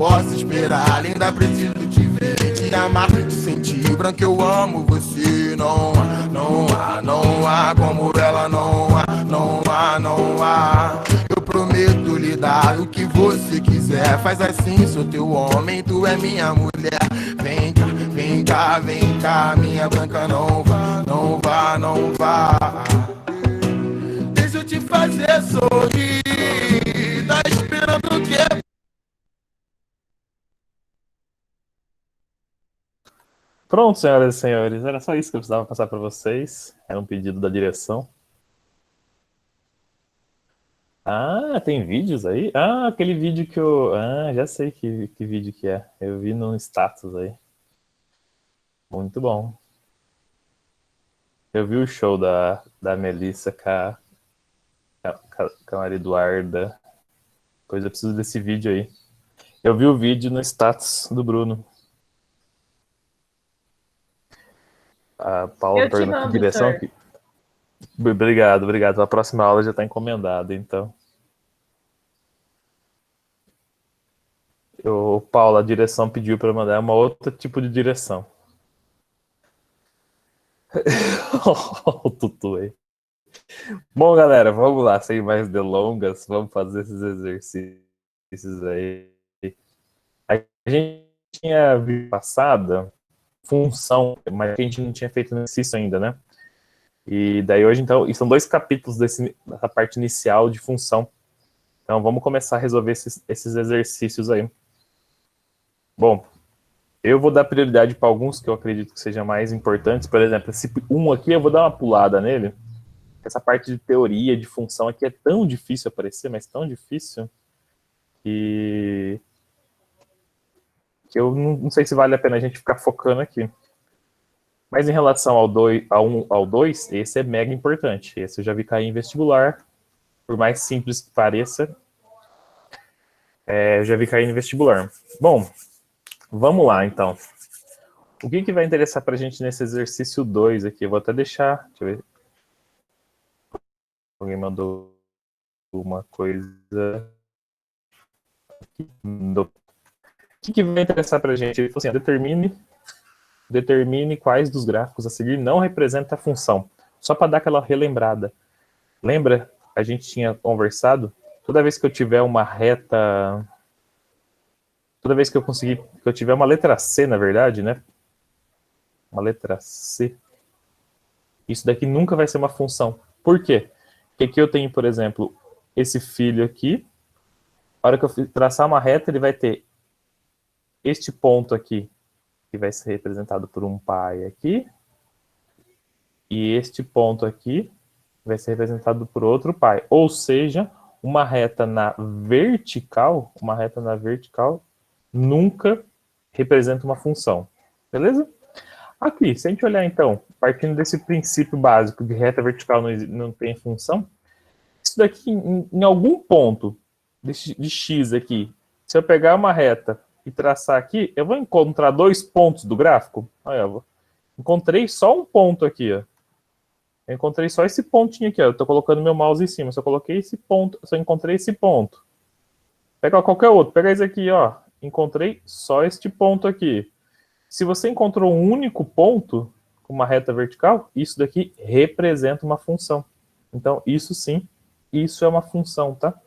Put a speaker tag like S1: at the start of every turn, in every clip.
S1: posso esperar? Linda, preciso te ver, te amar, te sentir. Branca, eu amo você. Não há, não há, não há como ela, não há, não há, não há. Eu prometo lhe dar o que você quiser. Faz assim, sou teu homem, tu é minha mulher. Vem cá, vem cá, vem cá, minha branca, não vá, não vá, não vá. Deixa eu te fazer sorrir. Tá esperando o quê?
S2: Pronto, senhoras e senhores, era só isso que eu precisava passar para vocês. Era um pedido da direção. Ah, tem vídeos aí? Ah, aquele vídeo que eu. Ah, já sei que vídeo que é. Eu vi no status aí. Muito bom. Eu vi o show da Melissa com a Maria Eduarda. Pois eu preciso desse vídeo aí. Eu vi o vídeo no status do Bruno. A Paula
S3: Eu
S2: tá
S3: te
S2: perguntando que
S3: mando,
S2: direção.
S3: Sir.
S2: Obrigado, obrigado. A próxima aula já está encomendada, então. Paula, a direção pediu para mandar uma outra tipo de direção. O Tutu aí. Bom, galera, vamos lá, sem mais delongas, vamos fazer esses exercícios aí. A gente tinha visto passada função, mas a gente não tinha feito exercício ainda, né? E daí hoje, então, e são 2 capítulos dessa parte inicial de função. Então vamos começar a resolver esses exercícios aí. Bom, eu vou dar prioridade para alguns que eu acredito que sejam mais importantes. Por exemplo, esse um aqui eu vou dar uma pulada nele. Essa parte de teoria, de função aqui é tão difícil aparecer, mas tão difícil, que eu não sei se vale a pena a gente ficar focando aqui. Mas em relação ao 2, ao 2, esse é mega importante. Esse eu já vi cair em vestibular. Por mais simples que pareça, eu já vi cair em vestibular. Bom, vamos lá então. O que vai interessar para a gente nesse exercício 2 aqui? Eu vou até deixar. Deixa eu ver. Alguém mandou uma coisa. O que vai interessar para a gente? Ele falou assim: determine quais dos gráficos a seguir não representa a função. Só para dar aquela relembrada. Lembra? A gente tinha conversado. Toda vez que eu tiver uma reta. Toda vez que eu tiver uma letra C, na verdade, né? Uma letra C. Isso daqui nunca vai ser uma função. Por quê? Porque aqui eu tenho, por exemplo, esse filho aqui. A hora que eu traçar uma reta, ele vai ter este ponto aqui, que vai ser representado por um pai aqui. E este ponto aqui vai ser representado por outro pai. Ou seja, uma reta na vertical nunca representa uma função. Beleza? Aqui, se a gente olhar então, partindo desse princípio básico de reta vertical não tem função, isso daqui em algum ponto de x aqui, se eu pegar uma reta e traçar aqui, eu vou encontrar 2 pontos do gráfico. Olha, eu encontrei só um ponto aqui, ó. Eu encontrei só esse pontinho aqui, ó. Eu tô colocando meu mouse em cima, só coloquei esse ponto, só encontrei esse ponto. Pega qualquer outro, pega esse aqui, ó. Encontrei só este ponto aqui. Se você encontrou um único ponto com uma reta vertical, isso daqui representa uma função. Então, isso sim, isso é uma função, tá?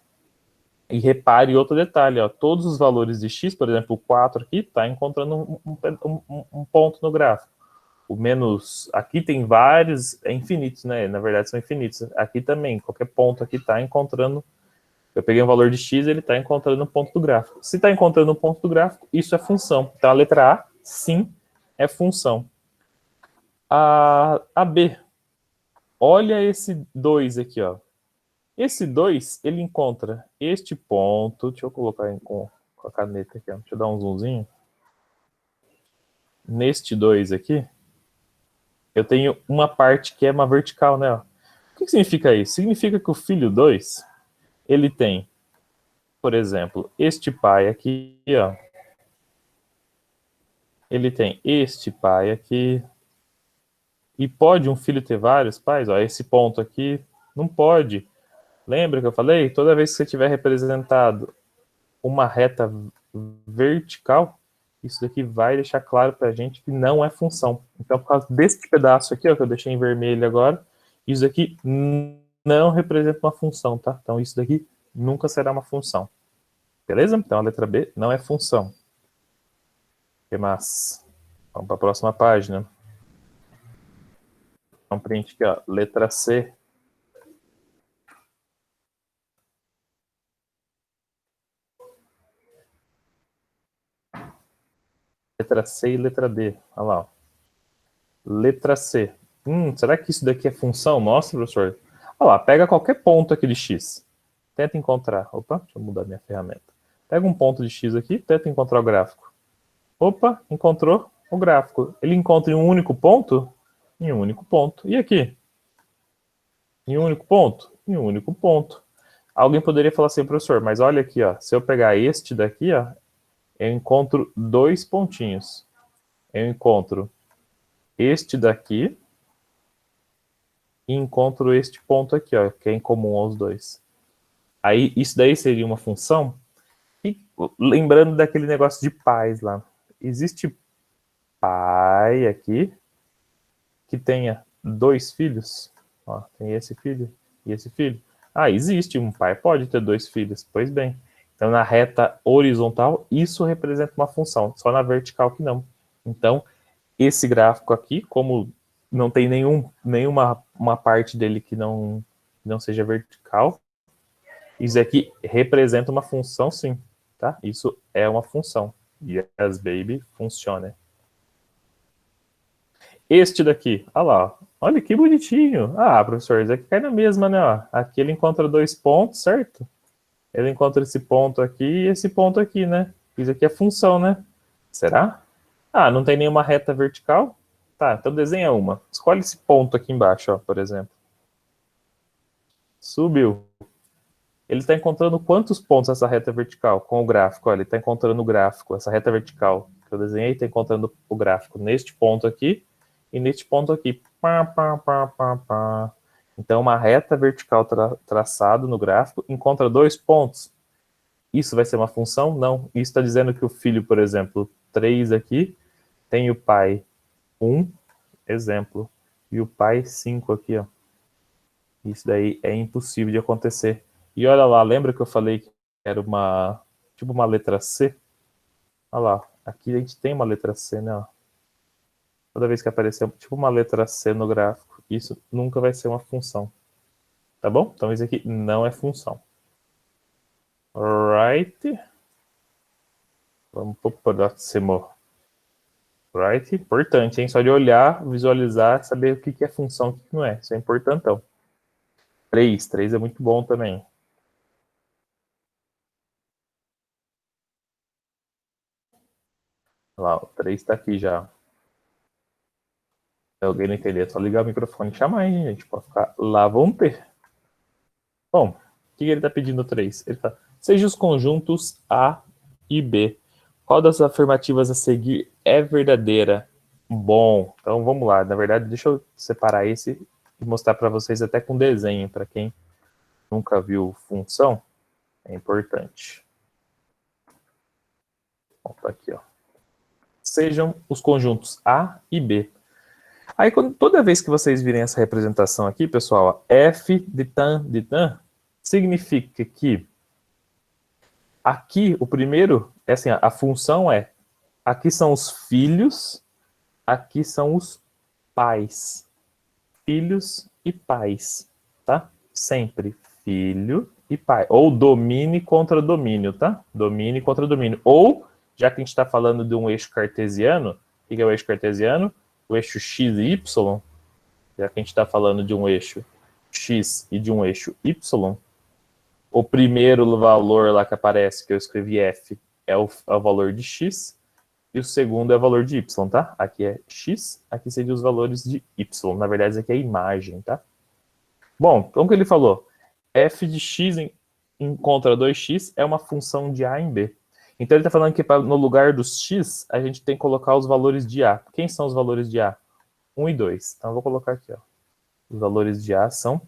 S2: E repare outro detalhe, ó, todos os valores de x, por exemplo, o 4 aqui, está encontrando um ponto no gráfico. O menos, aqui tem vários, é infinitos, né? Na verdade são infinitos. Aqui também, qualquer ponto aqui está encontrando, eu peguei um valor de x, ele está encontrando um ponto do gráfico. Se está encontrando um ponto do gráfico, isso é função. Então a letra A, sim, é função. A B, olha esse 2 aqui, ó. Esse 2, ele encontra este ponto. Deixa eu colocar com a caneta aqui, ó. Deixa eu dar um zoomzinho. Neste 2 aqui, eu tenho uma parte que é uma vertical, né? Ó. O que significa isso? Significa que o filho 2, ele tem, por exemplo, este pai aqui, ó. Ele tem este pai aqui. E pode um filho ter vários pais? Ó, esse ponto aqui não pode. Lembra que eu falei? Toda vez que você tiver representado uma reta vertical, isso daqui vai deixar claro para a gente que não é função. Então, por causa deste pedaço aqui, ó, que eu deixei em vermelho agora, isso daqui não representa uma função, tá? Então, isso daqui nunca será uma função. Beleza? Então, a letra B não é função. O que mais? Vamos para a próxima página. Um print aqui, ó. Letra C. Letra C e letra D. Olha lá, ó. Letra C. Será que isso daqui é função? Mostra, professor. Olha lá, pega qualquer ponto aqui de X. Tenta encontrar. Opa, deixa eu mudar minha ferramenta. Pega um ponto de X aqui, tenta encontrar o gráfico. Opa, encontrou o gráfico. Ele encontra em um único ponto? Em um único ponto. E aqui? Em um único ponto? Em um único ponto. Alguém poderia falar assim, professor, mas olha aqui, ó. Se eu pegar este daqui, ó, eu encontro dois pontinhos. Eu encontro este daqui e encontro este ponto aqui, ó, que é em comum aos dois. Aí, isso daí seria uma função? E lembrando daquele negócio de pais lá. Existe pai aqui que tenha dois filhos? Ó, tem esse filho e esse filho. Ah, existe. Um pai pode ter dois filhos. Pois bem. Então, na reta horizontal, isso representa uma função. Só na vertical que não. Então, esse gráfico aqui, como não tem nenhuma uma parte dele que não seja vertical, isso aqui representa uma função, sim. Tá? Isso é uma função. Yes, baby, funciona. Este daqui, olha lá, olha que bonitinho. Ah, professor, isso aqui cai na mesma, né? Aqui ele encontra dois pontos, certo? Ele encontra esse ponto aqui e esse ponto aqui, né? Isso aqui é função, né? Será? Ah, não tem nenhuma reta vertical? Tá, então desenha uma. Escolhe esse ponto aqui embaixo, ó, por exemplo. Subiu. Ele está encontrando quantos pontos essa reta vertical com o gráfico? Olha, ele está encontrando o gráfico, essa reta vertical que eu desenhei, está encontrando o gráfico neste ponto aqui e neste ponto aqui. Pá, pá, pá, pá, pá. Então, uma reta vertical traçada no gráfico encontra dois pontos. Isso vai ser uma função? Não. Isso está dizendo que o filho, por exemplo, 3 aqui, tem o pai 1, exemplo, e o pai 5 aqui, ó. Isso daí é impossível de acontecer. E olha lá, lembra que eu falei que era tipo uma letra C? Olha lá, aqui a gente tem uma letra C, né? Ó. Toda vez que aparecer tipo uma letra C no gráfico, isso nunca vai ser uma função. Tá bom? Então isso aqui não é função. Right. Vamos pro próximo. Right? Importante, hein? Só de olhar, visualizar, saber o que é função e o que não é. Isso é importantão. 3 é muito bom também. Lá, o 3 está aqui já. Se alguém não entender, é só ligar o microfone e chamar, hein, gente? Pode ficar lá, vamos ter. Bom, o que ele está pedindo 3? Ele tá, seja os conjuntos A e B. Qual das afirmativas a seguir é verdadeira? Bom, então vamos lá. Na verdade, deixa eu separar esse e mostrar para vocês até com desenho, para quem nunca viu função, é importante. Bom, tá aqui, ó. Sejam os conjuntos A e B. Aí, toda vez que vocês virem essa representação aqui, pessoal, F de tan, significa que aqui, o primeiro, é assim, a função é, aqui são os filhos, aqui são os pais. Filhos e pais, tá? Sempre filho e pai. Ou domínio contra domínio, tá? Domínio contra domínio. Ou, já que a gente está falando de um eixo cartesiano, o que é o eixo cartesiano? O eixo x e y, já que a gente está falando de um eixo x e de um eixo y, o primeiro valor lá que aparece, que eu escrevi f, é o valor de x, e o segundo é o valor de y, tá? Aqui é x, aqui seriam os valores de y. Na verdade, isso aqui é a imagem, tá? Bom, como que ele falou? F de x encontra 2x é uma função de a em b. Então ele está falando que no lugar dos x, a gente tem que colocar os valores de a. Quem são os valores de a? 1 e 2. Então eu vou colocar aqui, ó. Os valores de a são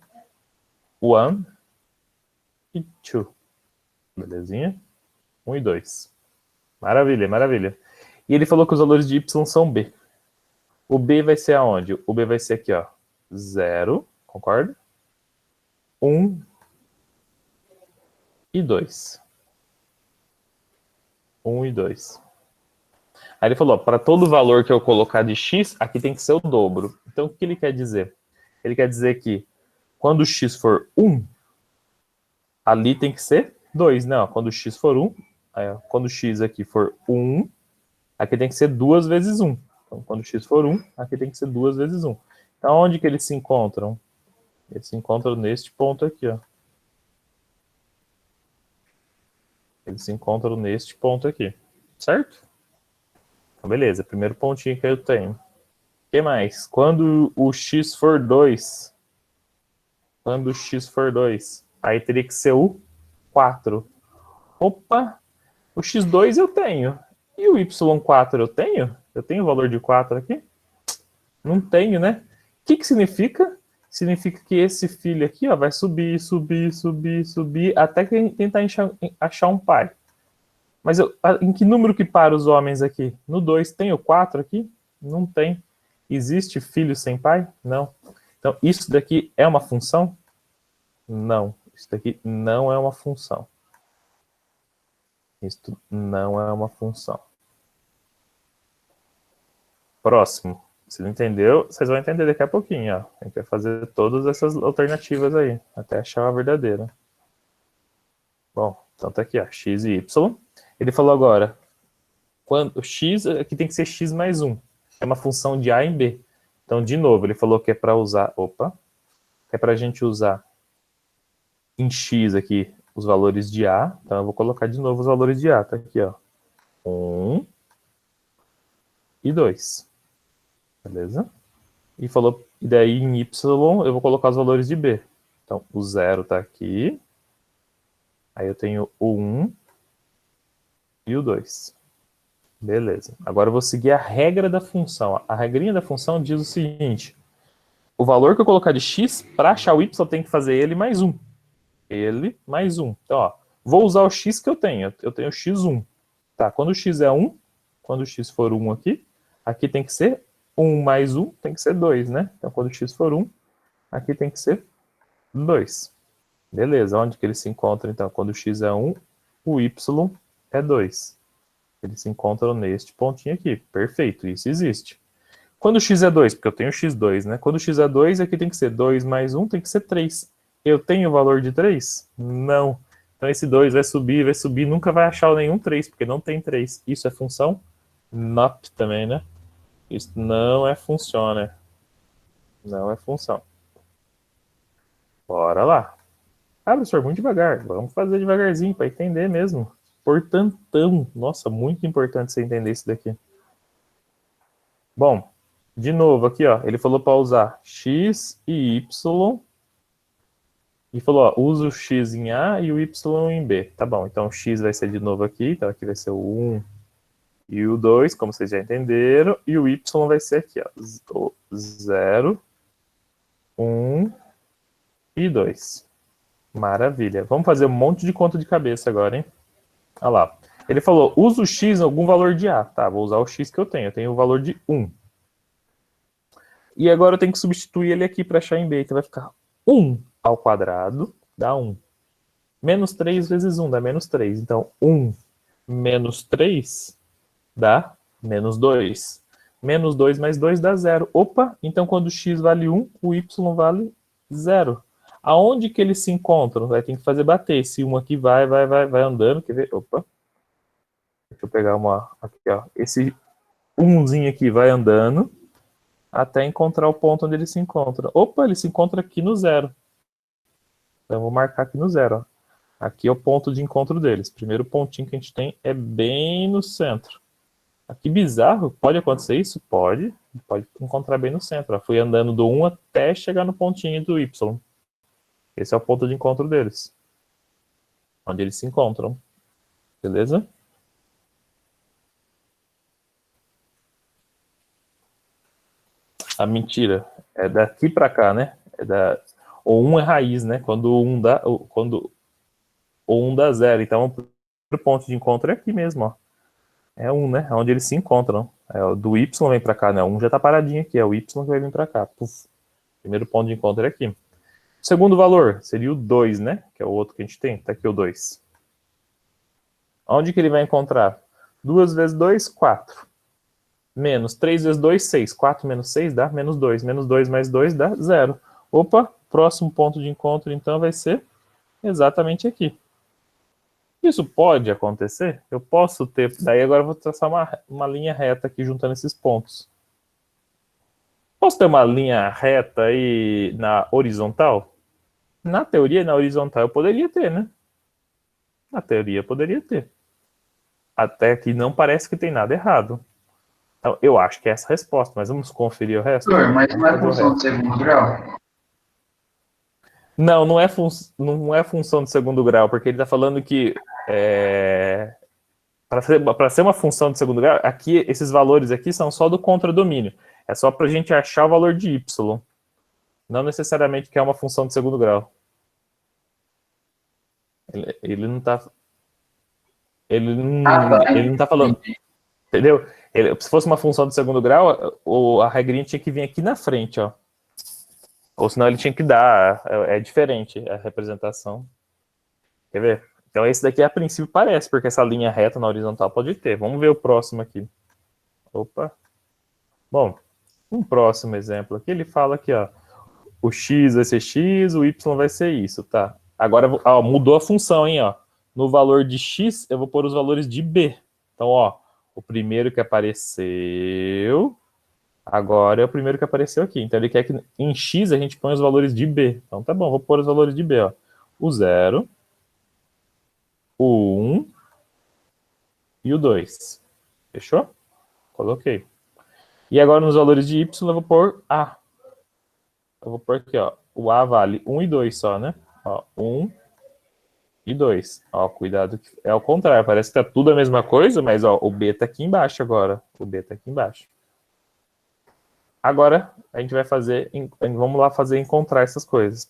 S2: 1 e 2. Belezinha? 1 e 2. Maravilha, maravilha. E ele falou que os valores de y são b. O b vai ser aonde? O b vai ser aqui, ó. 0, concorda? 1 e 2. 1 e 2. Aí ele falou, para todo valor que eu colocar de x, aqui tem que ser o dobro. Então, o que ele quer dizer? Ele quer dizer que quando x for 1, ali tem que ser 2, né? Ó, quando x for 1, aí, ó, quando x aqui for 1, aqui tem que ser 2 vezes 1. Então, quando x for 1, aqui tem que ser 2 vezes 1. Então, onde que eles se encontram? Eles se encontram neste ponto aqui, ó. Eles se encontram neste ponto aqui, certo? Então, beleza, primeiro pontinho que eu tenho. O que mais? Quando o x for 2, quando o x for 2, aí teria que ser o 4. Opa, o x2 eu tenho. E o y4 eu tenho? Eu tenho o valor de 4 aqui? Não tenho, né? O que significa? Significa que esse filho aqui, ó, vai subir, subir, subir, subir, até que tentar achar um pai. Mas em que número que para os homens aqui? No 2. Tem o 4 aqui? Não tem. Existe filho sem pai? Não. Então, isso daqui é uma função? Não. Isso daqui não é uma função. Isto não é uma função. Próximo. Se não entendeu, vocês vão entender daqui a pouquinho. Ó. A gente vai fazer todas essas alternativas aí, até achar a verdadeira. Bom, então tá aqui, ó, x e y. Ele falou agora, quando o x, aqui tem que ser x mais 1. É uma função de a em b. Então, de novo, ele falou que é para usar, é para a gente usar em x aqui os valores de a. Então, eu vou colocar de novo os valores de a. Tá aqui, ó. 1 e 2. Beleza? E falou, e daí em y eu vou colocar os valores de b. Então, o 0 tá aqui. Aí eu tenho o 1 e o 2. Beleza. Agora eu vou seguir a regra da função. A regrinha da função diz o seguinte. O valor que eu colocar de x, para achar o y, eu tenho que fazer ele mais 1. Ele mais 1. Então, ó, vou usar o x que eu tenho. Eu tenho x1. Tá, quando o x é 1, quando o x for 1 aqui tem que ser 1 mais 1, tem que ser 2, né? Então, quando o x for 1, aqui tem que ser 2. Beleza, onde que ele se encontra, então? Quando o x é 1, o y é 2. Eles se encontram neste pontinho aqui. Perfeito, isso existe. Quando o x é 2, porque eu tenho x2, né? Quando o x é 2, aqui tem que ser 2 mais 1, tem que ser 3. Eu tenho o valor de 3? Não. Então esse 2 vai subir, nunca vai achar nenhum 3, porque não tem 3. Isso é função not também, né? Isso não é função, né? Não é função. Bora lá. Ah, professor, muito devagar. Vamos fazer devagarzinho para entender mesmo. Importantão. Nossa, muito importante você entender isso daqui. Bom, de novo aqui, ó. Ele falou para usar x e y. E falou, ó, usa o x em A e o y em B. Tá bom, então o x vai ser de novo aqui. Então aqui vai ser o 1 e o 2, como vocês já entenderam. E o y vai ser aqui, ó. 0, 1 e 2. Maravilha. Vamos fazer um monte de conta de cabeça agora, hein? Olha lá. Ele falou, usa o x em algum valor de A. Tá, vou usar o x que eu tenho. Eu tenho o valor de 1. E agora eu tenho que substituir ele aqui para achar em B. Então vai ficar 1 ao quadrado dá 1. Menos 3 vezes 1 dá menos 3. Então, 1 menos 3 dá menos 2. Menos 2 mais 2 dá 0. Opa, então quando o x vale 1, o y vale 0. Aonde que eles se encontram? Vai ter que fazer bater. Esse 1 aqui vai andando. Quer ver? Opa. Deixa eu pegar uma... Aqui, ó. Esse 1zinho aqui vai andando até encontrar o ponto onde ele se encontra. Opa, ele se encontra aqui no 0. Então eu vou marcar aqui no 0. Ó. Aqui é o ponto de encontro deles. Primeiro pontinho que a gente tem é bem no centro. Aqui bizarro, pode acontecer isso? Pode. Pode encontrar bem no centro. Ó. Fui andando do 1 até chegar no pontinho do y. Esse é o ponto de encontro deles. Onde eles se encontram. Beleza? A mentira é daqui para cá, né? O 1 é raiz, né? Quando o 1 dá 0. Então, o ponto de encontro é aqui mesmo, ó. É 1, né? É onde eles se encontram. É, o do y vem para cá, né? O 1 já tá paradinho aqui, é o y que vai vir para cá. Puf. Primeiro ponto de encontro é aqui. O segundo valor seria o 2, né? Que é o outro que a gente tem. Tá aqui o 2. Onde que ele vai encontrar? 2 vezes 2, 4. Menos 3 vezes 2, 6. 4 menos 6 dá menos 2. Menos 2 mais 2 dá 0. Opa, próximo ponto de encontro, então, vai ser exatamente aqui. Isso pode acontecer? Eu posso ter... Daí agora eu vou traçar uma linha reta aqui juntando esses pontos. Posso ter uma linha reta aí na horizontal? Na teoria, na horizontal eu poderia ter, né? Na teoria eu poderia ter. Até que não parece que tem nada errado. Então, eu acho que é essa a resposta, mas vamos conferir o resto?
S3: Professor, mas não é
S2: Vamos fazer o
S3: função
S2: resto.
S3: de segundo grau?
S2: Não, não é função de segundo grau, porque ele está falando que para ser uma função de segundo grau, aqui, esses valores aqui são só do contradomínio. É só para a gente achar o valor de y. Não necessariamente que é uma função de segundo grau. Ele não está... Ele não está falando... Entendeu? Se fosse uma função de segundo grau, a regrinha tinha que vir aqui na frente, ó. Ou senão ele tinha que dar, é diferente a representação. Quer ver? Então esse daqui a princípio parece, porque essa linha reta na horizontal pode ter. Vamos ver o próximo aqui. Opa. Bom, um próximo exemplo aqui, ele fala aqui, ó. O x vai ser x, o y vai ser isso, tá? Agora, ó, mudou a função, hein, ó. No valor de x, eu vou pôr os valores de b. Então, ó, o primeiro que apareceu... Agora é o primeiro que apareceu aqui. Então ele quer que em x a gente põe os valores de b. Então tá bom, vou pôr os valores de b. Ó. O 0, o 1 e o 2. Fechou? Coloquei. E agora nos valores de y eu vou pôr a. Eu vou pôr aqui, ó. O a vale 1 e 2 só, né? Ó, 1 e 2. Ó, cuidado que é ao contrário. Parece que tá tudo a mesma coisa, mas ó, o b tá aqui embaixo agora. O b tá aqui embaixo. Agora, a gente vai fazer, vamos lá fazer encontrar essas coisas.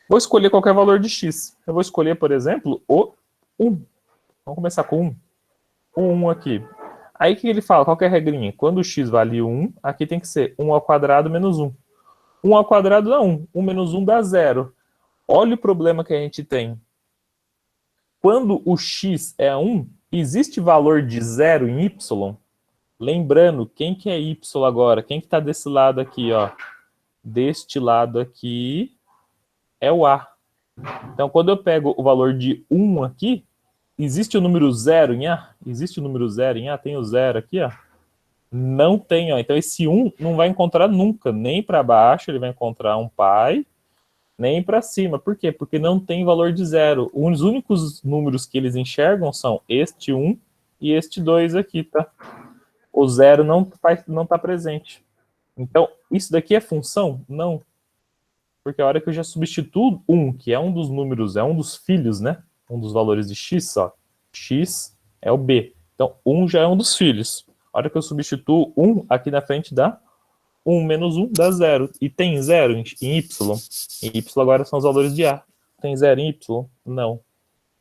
S2: Vou escolher qualquer valor de x. Eu vou escolher, por exemplo, o 1. Vamos começar com 1. O 1 aqui. Aí o que ele fala? Qual que é a regrinha? Quando o x vale 1, aqui tem que ser 1 ao quadrado menos 1. 1 ao quadrado dá 1. 1 menos 1 dá 0. Olha o problema que a gente tem. Quando o x é 1, existe valor de 0 em y? Lembrando, quem que é y agora? Quem que está desse lado aqui, ó? Deste lado aqui é o a. Então, quando eu pego o valor de 1 aqui, existe o número 0 em a? Existe o número 0 em a? Tem o 0 aqui, ó? Não tem, ó. Então, esse 1 não vai encontrar nunca. Nem para baixo ele vai encontrar um pai, nem para cima. Por quê? Porque não tem valor de 0. Os únicos números que eles enxergam são este 1 e este 2 aqui, tá? O 0 não está presente. Então, isso daqui é função? Não. Porque a hora que eu já substituo 1, que é um dos números, é um dos filhos, né? Um dos valores de x, ó. X é o b. Então, 1 já é um dos filhos. A hora que eu substituo 1, aqui na frente dá 1 menos 1 dá 0. E tem 0 em y. Em y agora são os valores de a. Tem 0 em y? Não.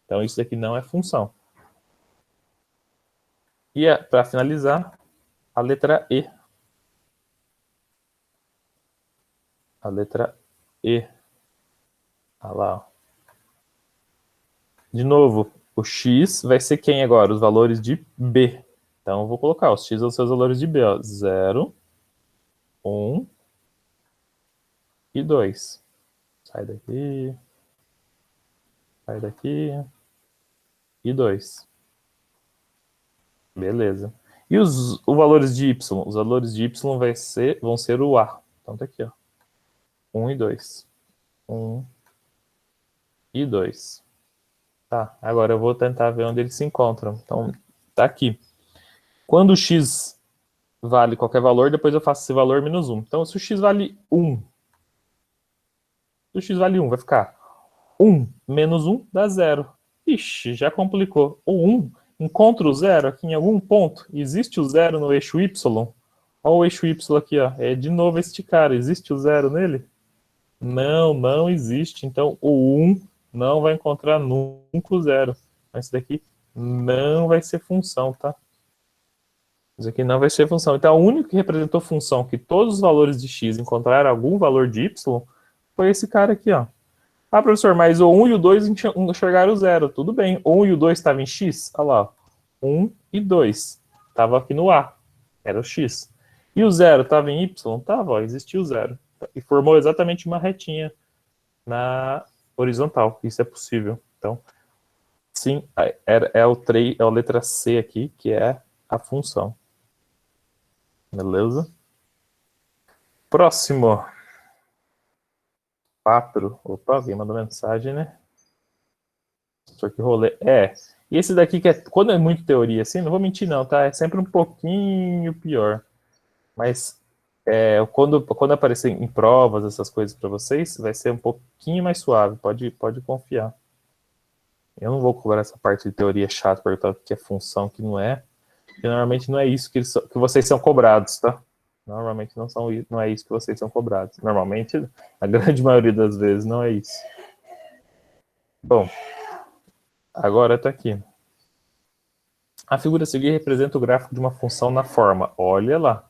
S2: Então, isso daqui não é função. E para finalizar, a letra E. A letra E. Olha lá. Ó. De novo, o x vai ser quem agora? Os valores de b. Então, eu vou colocar os x são os seus valores de b. Ó. 0, 1 e 2. Sai daqui. Sai daqui. E 2. Beleza. E os valores de y? Os valores de y vão ser o a. Então tá aqui, ó. 1 e 2. 1 e 2. Tá, agora eu vou tentar ver onde eles se encontram. Então, tá aqui. Quando o x vale qualquer valor, depois eu faço esse valor menos 1. Então, se o x vale 1, se o x vale 1, vai ficar 1 menos 1 dá 0. Ixi, já complicou. O 1 encontra o 0 aqui em algum ponto. Existe o 0 no eixo y? Olha o eixo y aqui, ó. É de novo este cara. Existe o 0 nele? Não, não existe. Então, o 1 não vai encontrar nunca o 0. Mas isso daqui não vai ser função, tá? Isso aqui não vai ser função. Então, o único que representou função que todos os valores de x encontraram algum valor de y foi esse cara aqui, ó. Ah, professor, mas o 1 e o 2 enxergaram o 0. Tudo bem. O 1 e o 2 estavam em x? Olha lá. 1 e 2. Estava aqui no A. Era o x. E o 0 estava em y? Estava, ó, existia o 0. E formou exatamente uma retinha na horizontal. Isso é possível. Então, sim, é a letra C aqui, que é a função. Beleza? Próximo. 4. Opa, alguém mandou mensagem, né? Só que rolê. E esse daqui, que quando é muito teoria assim, não vou mentir não, tá? É sempre um pouquinho pior. Mas quando aparecer em provas, essas coisas para vocês, vai ser um pouquinho mais suave. Pode confiar. Eu não vou cobrar essa parte de teoria chata, perguntar o que é função, o que não é. Porque normalmente não é isso que vocês são cobrados, tá? Normalmente não é isso que vocês são cobrados. Normalmente, a grande maioria das vezes, não é isso. Bom, agora está aqui. A figura a seguir representa o gráfico de uma função na forma. Olha lá.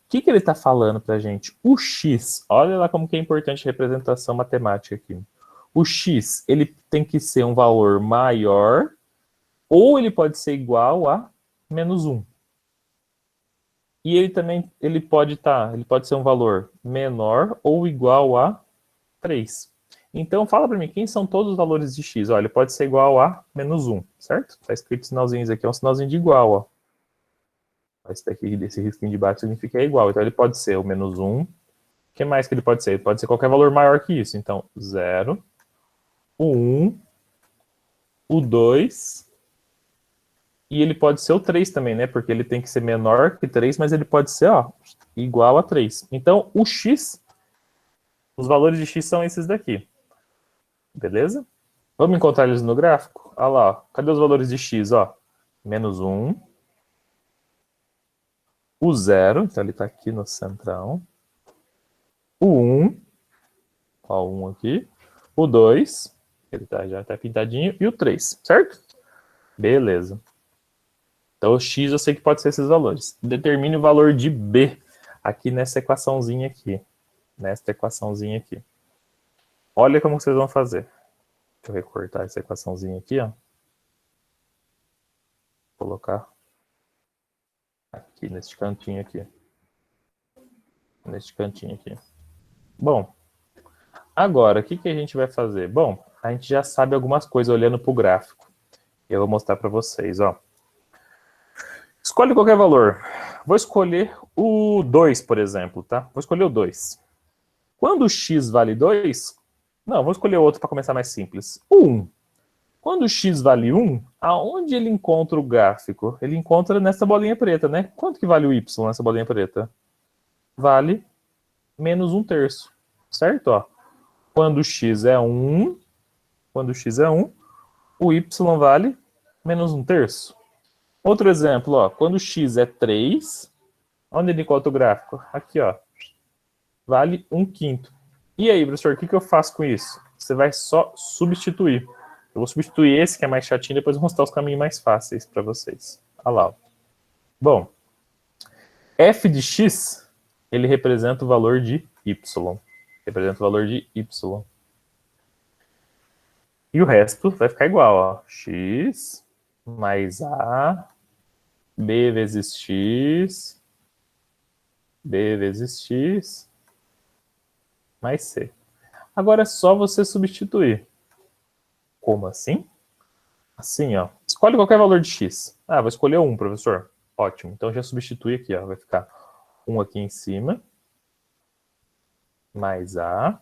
S2: O que ele está falando para a gente? O x, olha lá como que é importante a representação matemática aqui. O x, ele tem que ser um valor maior ou ele pode ser igual a menos 1. E ele pode ser um valor menor ou igual a 3. Então, fala para mim, quem são todos os valores de x? Olha, ele pode ser igual a menos 1, certo? Está escrito sinalzinhos aqui, é um sinalzinho de igual, ó. Esse daqui, desse risquinho de baixo, significa igual. Então, ele pode ser o menos 1. O que mais que ele pode ser? Ele pode ser qualquer valor maior que isso. Então, 0, o 1, o 2, e ele pode ser o 3 também, né? Porque ele tem que ser menor que 3, mas ele pode ser, ó, igual a 3. Então, o x, os valores de x são esses daqui. Beleza? Vamos encontrar eles no gráfico? Olha lá, ó. Cadê os valores de x? Ó? Menos 1. O 0, então ele está aqui no centrão. O 1. Ó, o 1 aqui. O 2, ele já está pintadinho. E o 3, certo? Beleza. Então o x eu sei que pode ser esses valores. Determine o valor de b aqui nessa equaçãozinha aqui. Nesta equaçãozinha aqui. Olha como vocês vão fazer. Deixa eu recortar essa equaçãozinha aqui, ó. Vou colocar aqui neste cantinho aqui. Neste cantinho aqui. Bom, agora, o que a gente vai fazer? Bom, a gente já sabe algumas coisas olhando para o gráfico. Eu vou mostrar para vocês, ó. Escolhe qualquer valor. Vou escolher o 2, por exemplo, tá? Vou escolher o 2. Quando o x vale 2... Não, vou escolher outro para começar mais simples. O 1. Quando o x vale 1, aonde ele encontra o gráfico? Ele encontra nessa bolinha preta, né? Quanto que vale o y nessa bolinha preta? Vale menos 1/3, certo? Ó, quando x é 1, o y vale menos 1/3. Outro exemplo, ó, quando x é 3, onde ele encontra o gráfico? Aqui, ó, vale 1/5. E aí, professor, o que eu faço com isso? Você vai só substituir. Eu vou substituir esse, que é mais chatinho, depois vou mostrar os caminhos mais fáceis para vocês. Olha lá. Bom, f de x, ele representa o valor de y. Representa o valor de y. E o resto vai ficar igual, ó. X mais a, b vezes x, mais c. Agora é só você substituir. Como assim? Assim, ó. Escolhe qualquer valor de x. Ah, vou escolher 1, professor. Ótimo. Então já substitui aqui, ó. Vai ficar 1 aqui em cima. Mais a.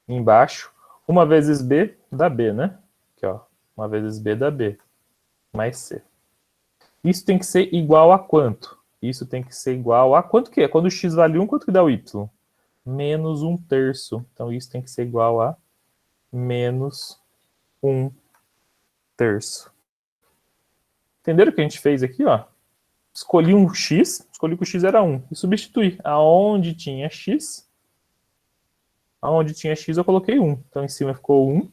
S2: Embaixo. 1 vezes b dá b, né? Aqui, ó. 1 vezes b dá b. Mais c. Isso tem que ser igual a quanto? Isso tem que ser igual a... Quanto que é? Quando o x vale 1, quanto que dá o y? Menos 1/3. Então isso tem que ser igual a menos 1/3. Entenderam o que a gente fez aqui, ó? Escolhi um x, escolhi que o x era 1. E substituí. Aonde tinha x eu coloquei 1. Então em cima ficou 1.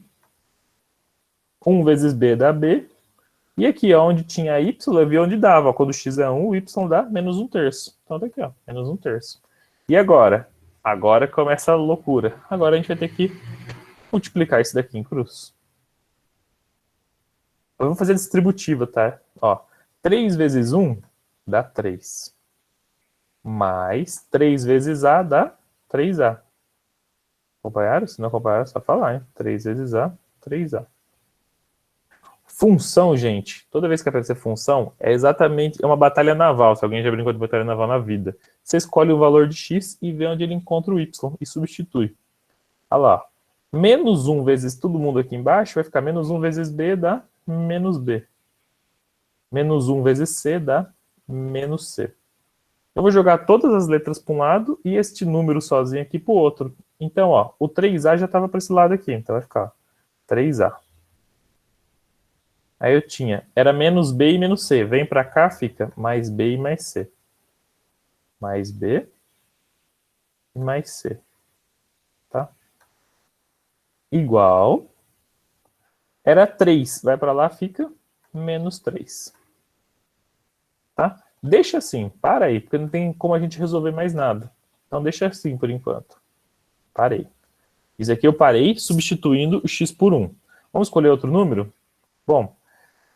S2: 1 vezes b dá b. E aqui, onde tinha y, eu vi onde dava. Ó, quando x é 1, o y dá menos 1/3. Então tá aqui, ó, menos 1/3. E agora? Agora começa a loucura. Agora a gente vai ter que multiplicar isso daqui em cruz. Eu vou fazer distributiva, tá? Ó, 3 vezes 1 dá 3. Mais 3 vezes A dá 3A. Acompanharam? Se não acompanharam, é só falar, hein? 3 vezes A, 3A. Função, gente, toda vez que aparecer função, é exatamente uma batalha naval, se alguém já brincou de batalha naval na vida. Você escolhe o valor de x e vê onde ele encontra o y e substitui. Olha lá, menos 1 vezes todo mundo aqui embaixo vai ficar menos 1 vezes b dá menos b. Menos 1 vezes c dá menos c. Eu vou jogar todas as letras para um lado e este número sozinho aqui para o outro. Então, ó, o 3A já estava para esse lado aqui, então vai ficar 3A. Aí eu tinha, era menos B e menos C. Vem para cá, fica mais B e mais C. Mais B e mais C. Tá? Igual. Era 3. Vai para lá, fica menos 3. Tá? Deixa assim, para aí, porque não tem como a gente resolver mais nada. Então deixa assim por enquanto. Parei. Isso aqui eu parei substituindo o x por 1. Vamos escolher outro número? Bom,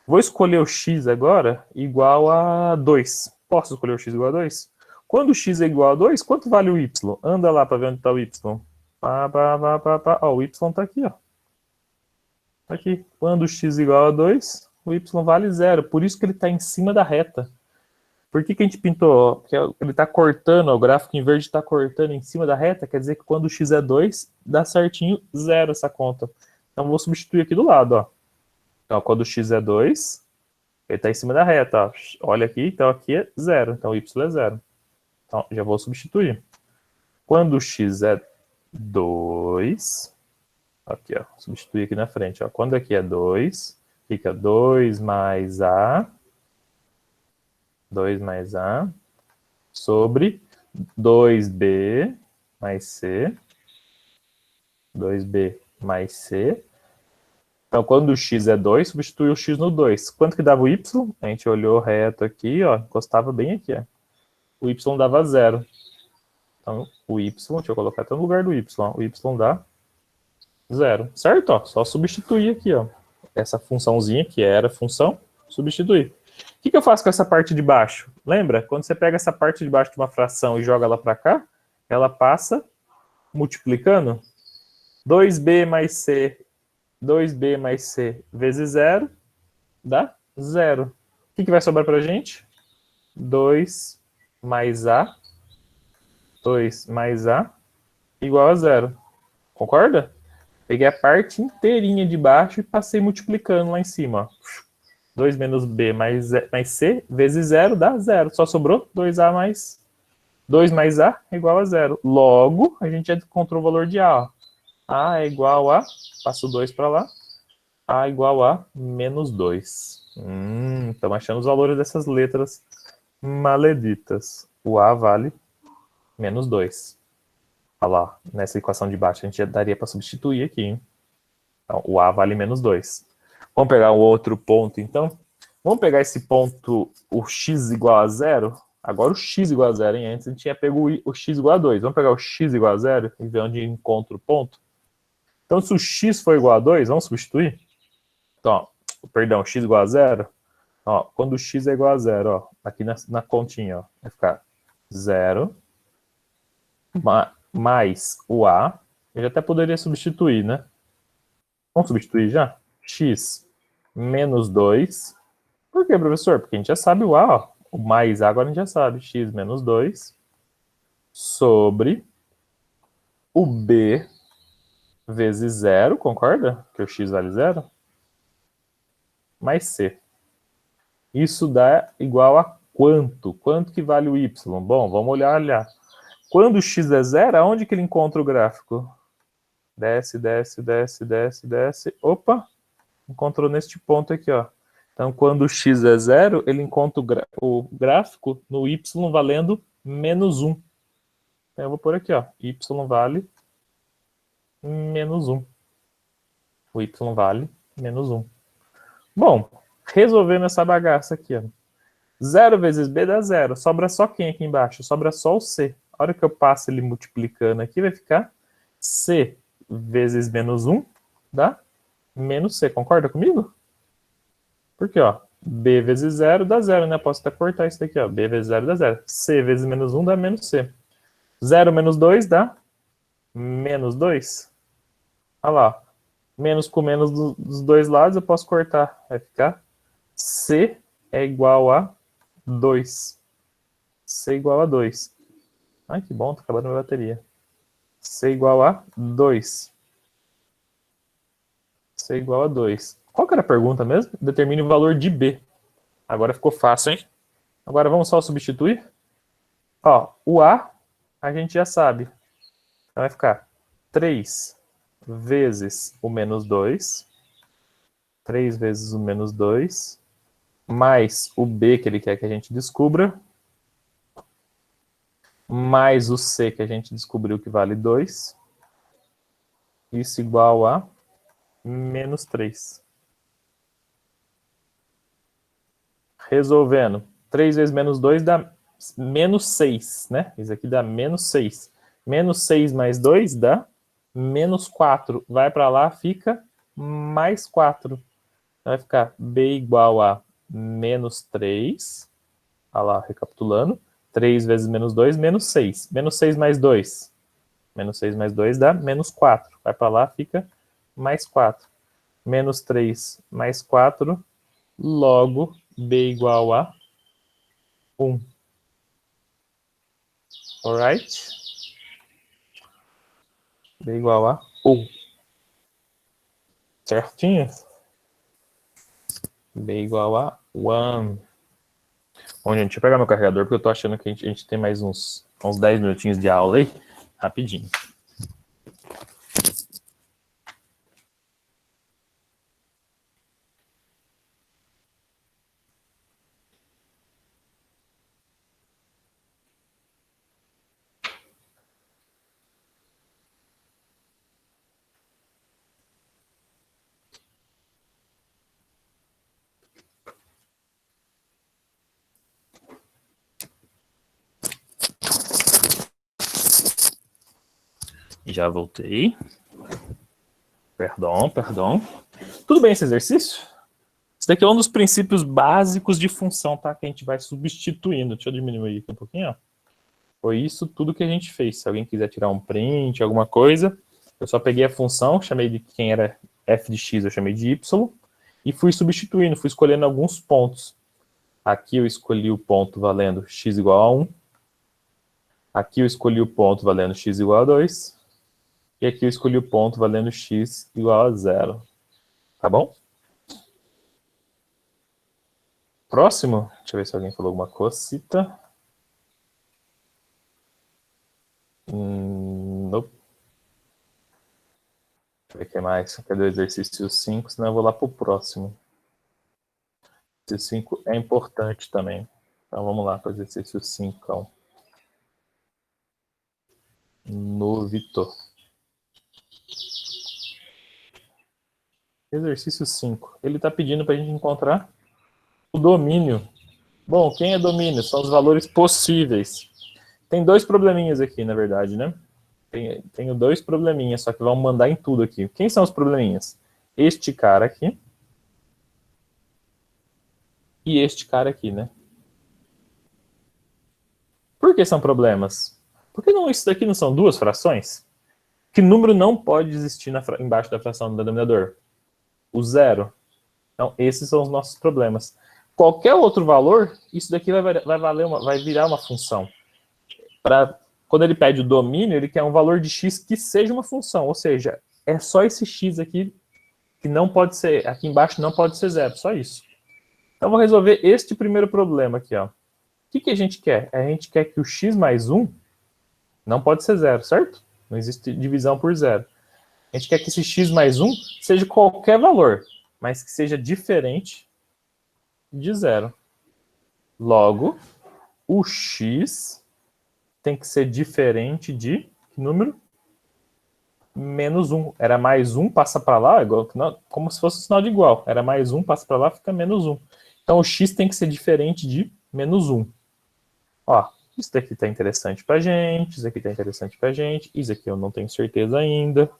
S2: vou escolher o x agora igual a 2. Posso escolher o x igual a 2? Quando o x é igual a 2, quanto vale o y? Anda lá para ver onde está o y. Ó, o y está aqui, ó. Tá aqui. Quando o x é igual a 2, o y vale 0. Por isso que ele está em cima da reta. Por que a gente pintou? Porque ele está cortando, ó, o gráfico em verde está cortando em cima da reta, quer dizer que quando o x é 2, dá certinho 0 essa conta. Então vou substituir aqui do lado, ó. Então, quando o x é 2, ele está em cima da reta, ó. Olha aqui, então aqui é 0, então y é 0. Então, já vou substituir. Quando o x é 2, aqui, ó, substituir aqui na frente, ó. Quando aqui é 2, fica 2 mais A, 2 mais A, sobre 2B mais C, 2B mais C. Então, quando o x é 2, substitui o x no 2. Quanto que dava o y? A gente olhou reto aqui, ó, encostava bem aqui, ó. O y dava 0. Então, o y, deixa eu colocar até no lugar do y, ó. O y dá 0, certo? Ó, só substituir aqui, ó. Essa funçãozinha, que era função, substituir. O que eu faço com essa parte de baixo? Lembra? Quando você pega essa parte de baixo de uma fração e joga ela para cá, ela passa multiplicando 2b mais c, 2b mais c vezes 0, dá 0. O que vai sobrar para a gente? 2 mais a, 2 mais a, igual a 0. Concorda? Peguei a parte inteirinha de baixo e passei multiplicando lá em cima, ó. 2 menos b mais c vezes 0 dá 0. Só sobrou 2a mais 2 mais a é igual a 0. Logo, a gente já encontrou o valor de a. Ó. A é igual a, passo 2 para lá, a é igual a menos 2. Estamos achando os valores dessas letras maleditas. O a vale menos 2. Olha lá, nessa equação de baixo a gente já daria para substituir aqui, hein? Então, o a vale menos 2. Vamos pegar um outro ponto, então. Vamos pegar esse ponto, o x igual a 0. Agora o x igual a 0, hein? Antes a gente tinha pego o x igual a 2. Vamos pegar o x igual a 0 e ver onde encontra o ponto. Então, se o x for igual a 2, vamos substituir? Então, ó, perdão, x igual a 0. Ó, quando o x é igual a 0, ó, aqui na continha, ó, vai ficar 0 mais o a. Eu já até poderia substituir, né? Vamos substituir já? X menos 2. Por quê, professor? Porque a gente já sabe o a, ó. O mais a agora a gente já sabe. X menos 2 sobre o b vezes 0, concorda? Que o x vale 0. Mais c. Isso dá igual a quanto? Quanto que vale o y? Bom, vamos olhar. Quando o x é 0, aonde que ele encontra o gráfico? Desce, desce, desce, desce, desce. Opa! Encontrou neste ponto aqui, ó. Então, quando o x é 0, ele encontra o gráfico no y valendo menos 1. Então, eu vou pôr aqui, ó. Y vale menos 1. O y vale menos 1. Bom, Resolvendo essa bagaça aqui, ó. 0 vezes B dá 0. Sobra só quem aqui embaixo? Sobra só o C. A hora que eu passo ele multiplicando aqui, vai ficar C vezes menos 1 dá menos C. Concorda comigo? Porque, ó, B vezes 0 dá 0, né? Posso até cortar isso daqui, ó. B vezes 0 dá 0. C vezes menos 1 dá menos C. 0 menos 2 dá menos 2. Olha lá, ó. Menos com menos dos dois lados eu posso cortar. Vai ficar C é igual a 2. C igual a 2. Ai, que bom, tá acabando a minha bateria. C igual a 2. C igual a 2. Qual que era a pergunta mesmo? Determine o valor de B. Agora ficou fácil, hein? Agora vamos só substituir. Ó, o a gente já sabe. Então vai ficar 3 vezes o menos 2. 3 vezes o menos 2. Mais o B que ele quer que a gente descubra. Mais o C que a gente descobriu que vale 2. Isso igual a menos 3. Resolvendo. 3 vezes menos 2 dá menos 6, né? Isso aqui dá menos 6. Menos 6 mais 2 dá menos 4. Vai para lá, fica mais 4. Vai ficar B igual a menos 3. Olha lá, recapitulando. 3 vezes menos 2, menos 6. Menos 6 mais 2. Menos 6 mais 2 dá menos 4. Vai para lá, fica mais 4. Menos 3 mais 4. Logo, B igual a 1. Alright? B igual a 1. Certinho? B igual a 1. Bom, gente, deixa eu pegar meu carregador, porque eu tô achando que a gente tem mais uns 10 minutinhos de aula aí. Rapidinho. Já voltei. Perdão. Tudo bem esse exercício? Esse daqui é um dos princípios básicos de função, tá? Que a gente vai substituindo. Deixa eu diminuir aqui um pouquinho, ó. Foi isso tudo que a gente fez. Se alguém quiser tirar um print, alguma coisa, eu só peguei a função, chamei de quem era f de x, eu chamei de y, e fui substituindo, fui escolhendo alguns pontos. Aqui eu escolhi o ponto valendo x igual a 1. Aqui eu escolhi o ponto valendo x igual a 2. E aqui eu escolhi o ponto valendo x igual a 0. Tá bom? Próximo. Deixa eu ver se alguém falou alguma cosita. Nope. Deixa eu ver o que mais. Cadê o exercício 5? Senão eu vou lá pro próximo. O exercício 5 é importante também. Então vamos lá para o exercício 5. No Vitor. Exercício 5. Ele está pedindo para a gente encontrar o domínio. Bom, quem é domínio? São os valores possíveis. Tem dois probleminhas aqui, na verdade, né? Tenho dois probleminhas, só que vão mandar em tudo aqui. Quem são os probleminhas? Este cara aqui. E este cara aqui, né? Por que são problemas? Porque não, isso daqui não são duas frações? Que número não pode existir embaixo da fração do denominador? O zero. Então, esses são os nossos problemas. Qualquer outro valor, isso daqui vai virar uma função. Quando ele pede o domínio, ele quer um valor de x que seja uma função. Ou seja, é só esse x aqui que não pode ser, aqui embaixo não pode ser zero, só isso. Então, eu vou resolver este primeiro problema aqui, ó. O que a gente quer? A gente quer que o x mais 1 não pode ser zero, certo? Não existe divisão por zero. A gente quer que esse x mais 1 seja qualquer valor, mas que seja diferente de zero. Logo, o x tem que ser diferente de que número? menos 1. Era mais 1, passa para lá, igual, como se fosse um sinal de igual. Era mais 1, passa para lá, fica menos 1. Então o x tem que ser diferente de menos 1. Ó, isso daqui está interessante para a gente, isso aqui está interessante para a gente, isso aqui eu não tenho certeza ainda.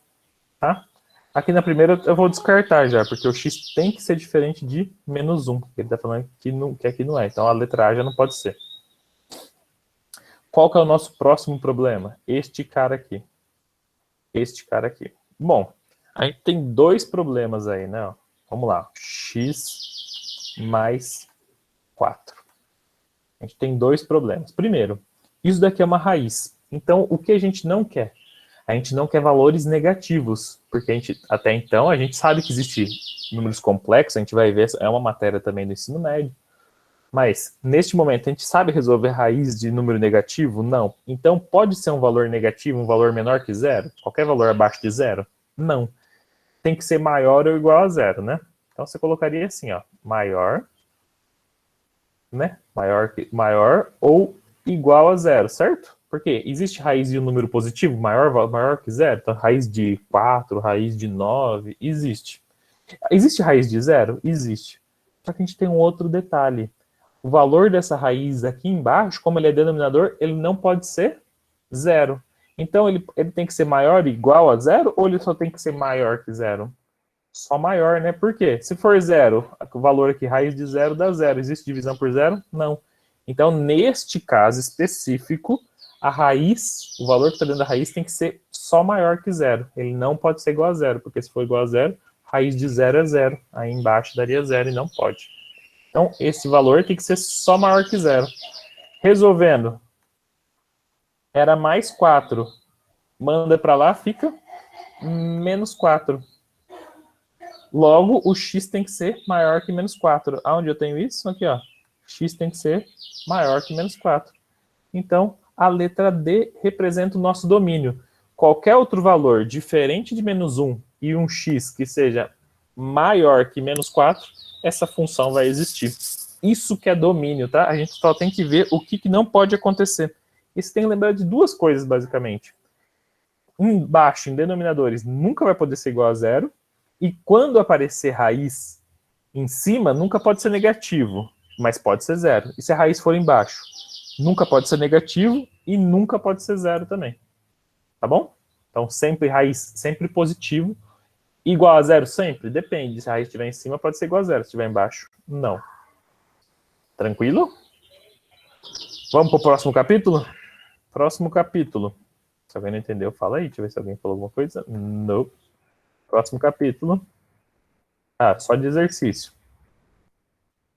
S2: Tá? Aqui na primeira eu vou descartar já, porque o x tem que ser diferente de menos 1. Ele está falando que aqui não é. Então a letra A já não pode ser. Qual que é o nosso próximo problema? Este cara aqui. Este cara aqui. Bom, a gente tem dois problemas aí, né? Vamos lá. X mais 4. A gente tem dois problemas. Primeiro, isso daqui é uma raiz. Então, o que a gente não quer? A gente não quer valores negativos, porque até então a gente sabe que existe números complexos, a gente vai ver, é uma matéria também do ensino médio. Mas, neste momento, a gente sabe resolver raiz de número negativo? Não. Então, pode ser um valor negativo, um valor menor que zero? Qualquer valor abaixo de zero? Não. Tem que ser maior ou igual a zero, né? Então, você colocaria assim, ó, maior, né? Maior ou igual a zero, certo? Porque existe raiz de um número positivo maior que zero? Então, raiz de 4, raiz de 9, existe. Existe raiz de zero? Existe. Só que a gente tem um outro detalhe. O valor dessa raiz aqui embaixo, como ele é denominador, ele não pode ser zero. Então, ele tem que ser maior ou igual a zero, ou ele só tem que ser maior que zero? Só maior, né? Por quê? Se for zero, o valor aqui, raiz de zero, dá zero. Existe divisão por zero? Não. Então, neste caso específico, a raiz, o valor que está dentro da raiz tem que ser só maior que zero. Ele não pode ser igual a zero, porque se for igual a zero, raiz de zero é zero. Aí embaixo daria zero e não pode. Então, esse valor tem que ser só maior que zero. Resolvendo, era mais 4. Manda para lá, fica menos 4. Logo, o x tem que ser maior que menos 4. Aonde eu tenho isso? Aqui, ó. X tem que ser maior que menos 4. Então, a letra D representa o nosso domínio. Qualquer outro valor diferente de menos 1 e um x que seja maior que menos 4, essa função vai existir. Isso que é domínio, tá? A gente só tem que ver o que não pode acontecer. E você tem que lembrar de duas coisas, basicamente. Embaixo, em denominadores, nunca vai poder ser igual a zero. E quando aparecer raiz em cima, nunca pode ser negativo, mas pode ser zero. E se a raiz for embaixo? Nunca pode ser negativo e nunca pode ser zero também. Tá bom? Então, sempre raiz, sempre positivo. Igual a zero sempre? Depende. Se a raiz estiver em cima, pode ser igual a zero. Se estiver embaixo, não. Tranquilo? Vamos para o próximo capítulo? Próximo capítulo. Se alguém não entendeu, fala aí. Deixa eu ver se alguém falou alguma coisa. Não. Próximo capítulo. Ah, só de exercício.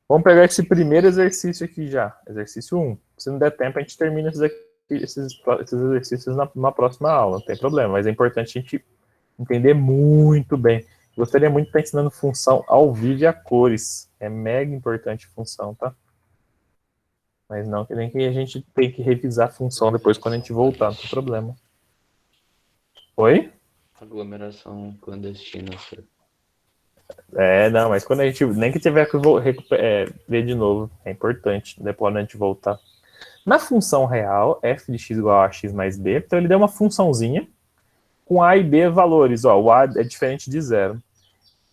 S2: Vamos pegar esse primeiro exercício aqui já. Exercício 1. Se não der tempo, a gente termina esses exercícios na próxima aula. Não tem problema. Mas é importante a gente entender muito bem. Gostaria muito de estar ensinando função ao vivo e a cores. É mega importante função, tá? Mas não que nem que a gente tem que revisar a função depois quando a gente voltar, não tem problema. Oi?
S3: Aglomeração clandestina, senhor.
S2: Não, mas quando a gente, nem que tiver que ver de novo, é importante, depois quando a gente voltar. Na função real, f de x igual a x mais b, então ele deu uma funçãozinha com a e b valores, ó, o a é diferente de zero.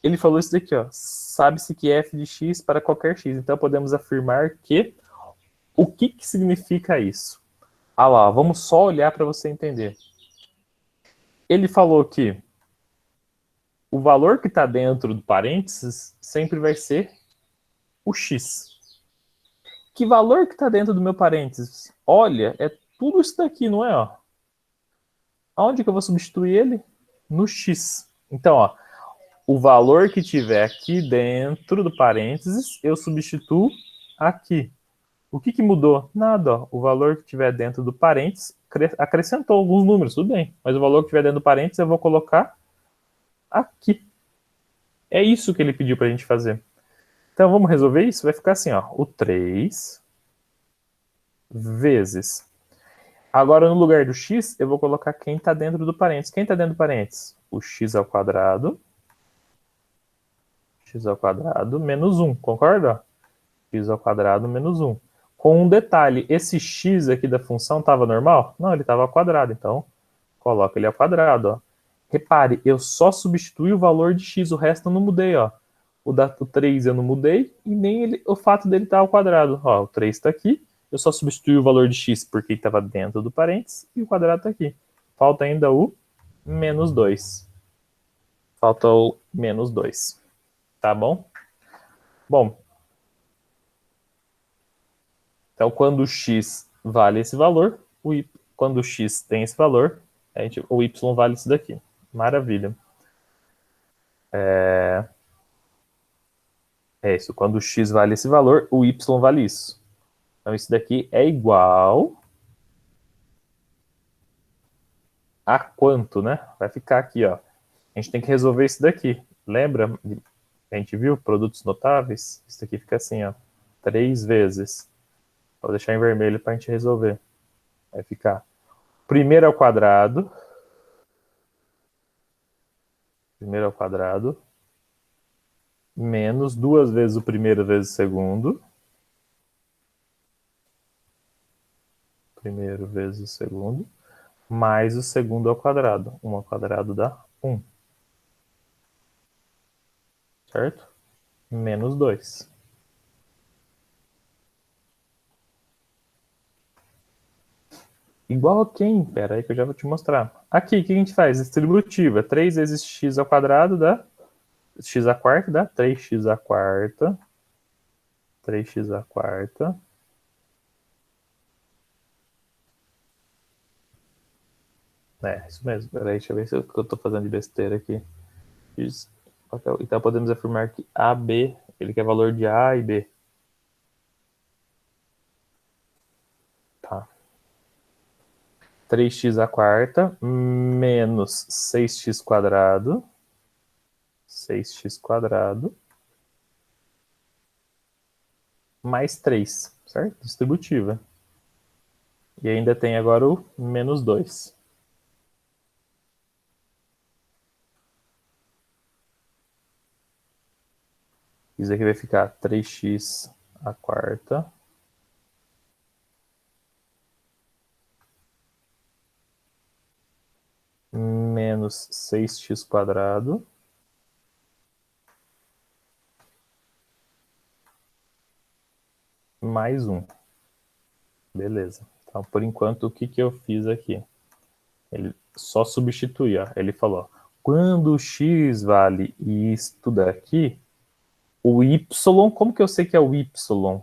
S2: Ele falou isso daqui, ó, sabe-se que f de x para qualquer x, então podemos afirmar que, o que significa isso? Ah lá, vamos só olhar para você entender. Ele falou que o valor que está dentro do parênteses sempre vai ser o x. Que valor que está dentro do meu parênteses? Olha, é tudo isso daqui, não é? Ó? Aonde que eu vou substituir ele? No x. Então, ó, o valor que tiver aqui dentro do parênteses, eu substituo aqui. O que mudou? Nada. Ó. O valor que tiver dentro do parênteses acrescentou alguns números, tudo bem. Mas o valor que tiver dentro do parênteses eu vou colocar aqui. É isso que ele pediu para a gente fazer. Então, vamos resolver isso? Vai ficar assim, ó, o 3 vezes. Agora, no lugar do x, eu vou colocar quem está dentro do parênteses. Quem está dentro do parênteses? O x ao quadrado menos 1, concorda? X ao quadrado menos 1. Com um detalhe, esse x aqui da função estava normal? Não, ele estava ao quadrado, então coloca ele ao quadrado. Ó. repare, eu só substituí o valor de x, o resto eu não mudei, ó. O 3 eu não mudei, e nem o fato dele estar ao quadrado. Ó, o 3 está aqui, eu só substituí o valor de x porque ele estava dentro do parênteses, e o quadrado está aqui. Falta ainda o menos 2. Falta o menos 2. Tá bom? Bom, então quando o x vale esse valor, quando o x tem esse valor, o y vale isso daqui. Maravilha. É isso, quando o x vale esse valor, o y vale isso. Então isso daqui é igual a quanto, né? Vai ficar aqui, ó. A gente tem que resolver isso daqui. Lembra? A gente viu produtos notáveis? Isso daqui fica assim, ó. 3 vezes. Vou deixar em vermelho para a gente resolver. Vai ficar primeiro ao quadrado. Primeiro ao quadrado. Menos 2 vezes o primeiro vezes o segundo. Primeiro vezes o segundo. Mais o segundo ao quadrado. 1 ao quadrado dá 1. Certo? Menos 2. Igual a quem? Pera aí que eu já vou te mostrar. Aqui, o que a gente faz? Distributiva. 3 vezes x ao quadrado dá... x à quarta dá 3x à quarta. 3x à quarta. É, isso mesmo. Peraí, deixa eu ver se eu tô fazendo de besteira aqui. Então podemos afirmar que AB, ele quer valor de A e B. Tá. 3x à quarta menos 6x quadrado. 6x quadrado. Mais 3, certo? Distributiva. E ainda tem agora o menos 2. Isso aqui vai ficar 3x à quarta. Menos 6x quadrado. Mais 1. Beleza. Então, por enquanto, o que eu fiz aqui? Ele só substitui, ó. Ele falou, quando o x vale isto daqui, o y, como que eu sei que é o y?